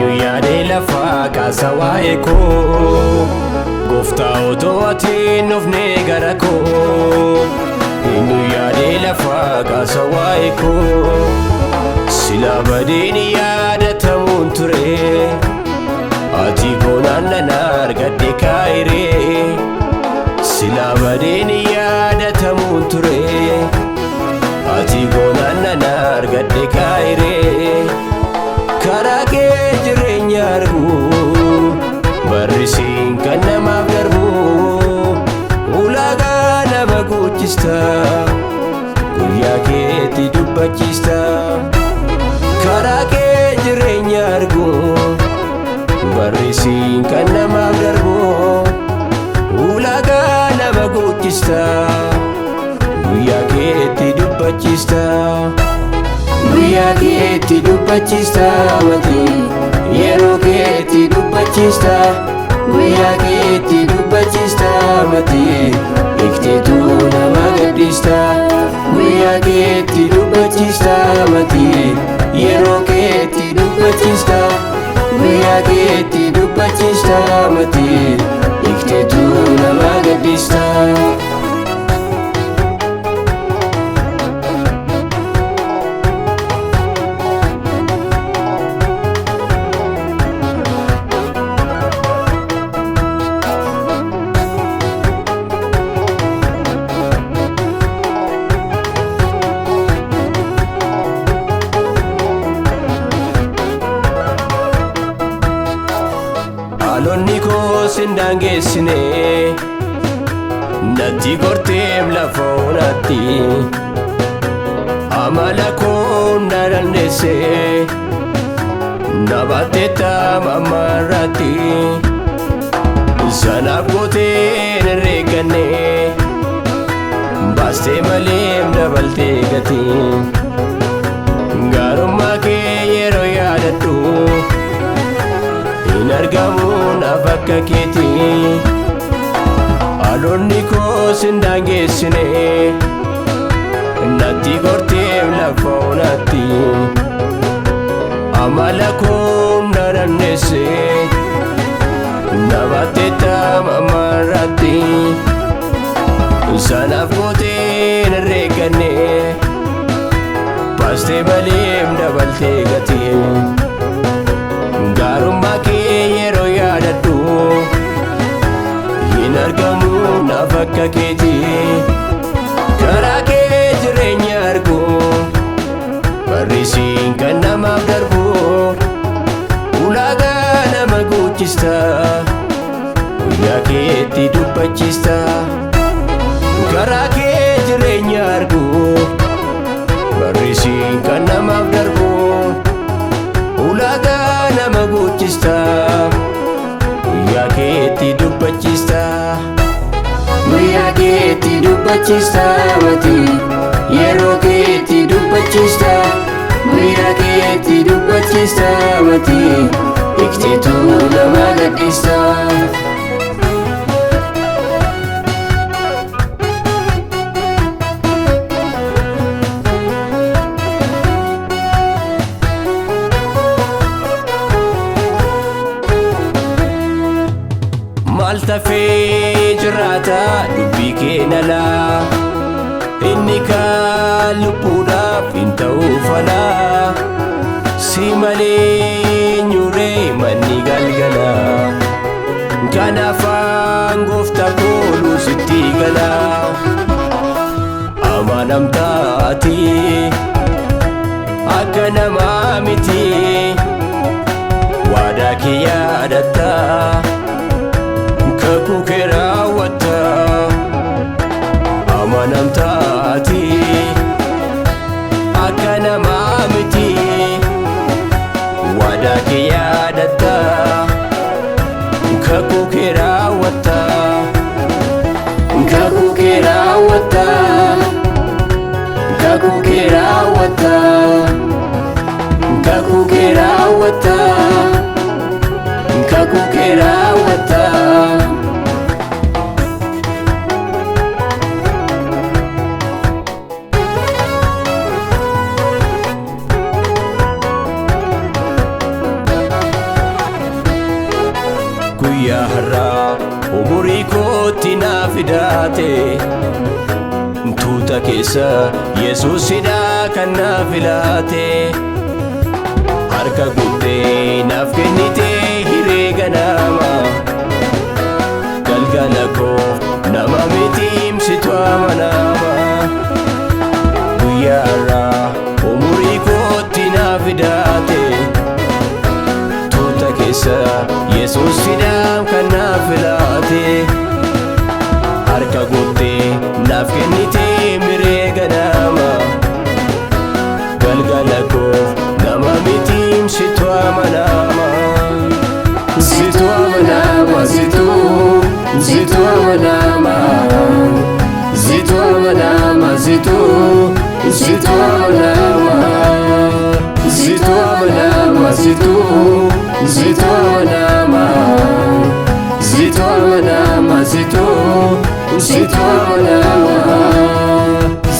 eenyu yaadee lafaa kaasa waa'ee koo gooftaa otoo ati hin dhufne gara koo eenyu yaadee lafaa kaasa waa'ee koo silaa badeen yaadatamuun ture ati goonaan nan argadhe kaayiree silaa badeen yaadatamuun ture ati goonaan nan argadhe kaayiree karaa kee jireenya argu barrisiin kan namaaf darbu ulaagaa nama guuchista guyyaa keetti dubbachista karaa kee jireenya argu barrisiin kan namaaf darbu ulaagaa nama guuchista guyyaa keetti dubbachista guyyaa keetti dubbachista mati yeroo keetti dubbachista guyyaa keetti dubbachista mati ikteetu nama gaddista guyyaa keetti dubbachista mati yeroo keetti dubbachista guyyaa keetti dubbachista mati ikteetu nama gaddista Alonni koo sindaangeessine natti gorteem lafa onatti amala koo na dandeesse na baatteetta mammaarratti sanaaf gooteen hin reegganne baastee maleem dabaltee gati gaarummaa kee yeroo yaadadhu hin argamu naaf akka keeti alonni koo sindaangeessine natti gorteem lafa onatti amala koo na dandeesse na baatteetta mammaarratti sanaaf gooteen hin reegganne baastee maleem dabaltee gati gaarummaa kee yeroo yaadadhu hin argamu naaf akka keeti karaa kee jireenya argu barrisiin kan namaaf darbu ulaagaa nama guuchista guyyaa keetti dubbachista karaa kee jireenya argu barrisiin kan namaaf darbu ulaagaa nama guuchista guyyaa keetti dubbachista guyyaa keetti dubbachista mati yeroo keetti dubbachista guyyaa keetti dubbachista mati ikteetu nama gaddista maal tafee jiraata dubbii kee nalaa inni kaan lubbuudhaaf hin ta'u falaa si malee nyuree manni galgala kan afaan gooftaa kooluu sitti gala amanamtaati akka namaa miti waadaa kee yaadatta kakuu kee raawwatta amanamtaati akka namaa miti waadaa kee yaadatta kakuu kee raawwatta kakuu kee guyyaa har'aa umurii kootti naa fidaate tuuta keessa Yesuusidha kan naa filaate harka guuttee naaf kennitee hiree ganama galgala koo nama mitiimsitu amanama guyyaa har'aa umurii kootti naa fidaate tuuta keessa Yesuusidha kan naa filaate harka guuttee naaf kennitee hiree ganama galgala koo nama mitiimsitu amanama situ amanama situ amanama situ amanama situ amanama situ amanama situ amanama situ amanama situ amanama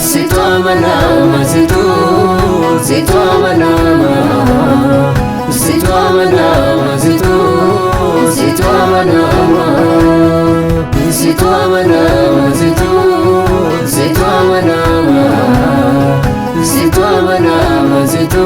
situ amanama situ amanama situ amanama situ amanama situ amanama situ amanama situ amanama situ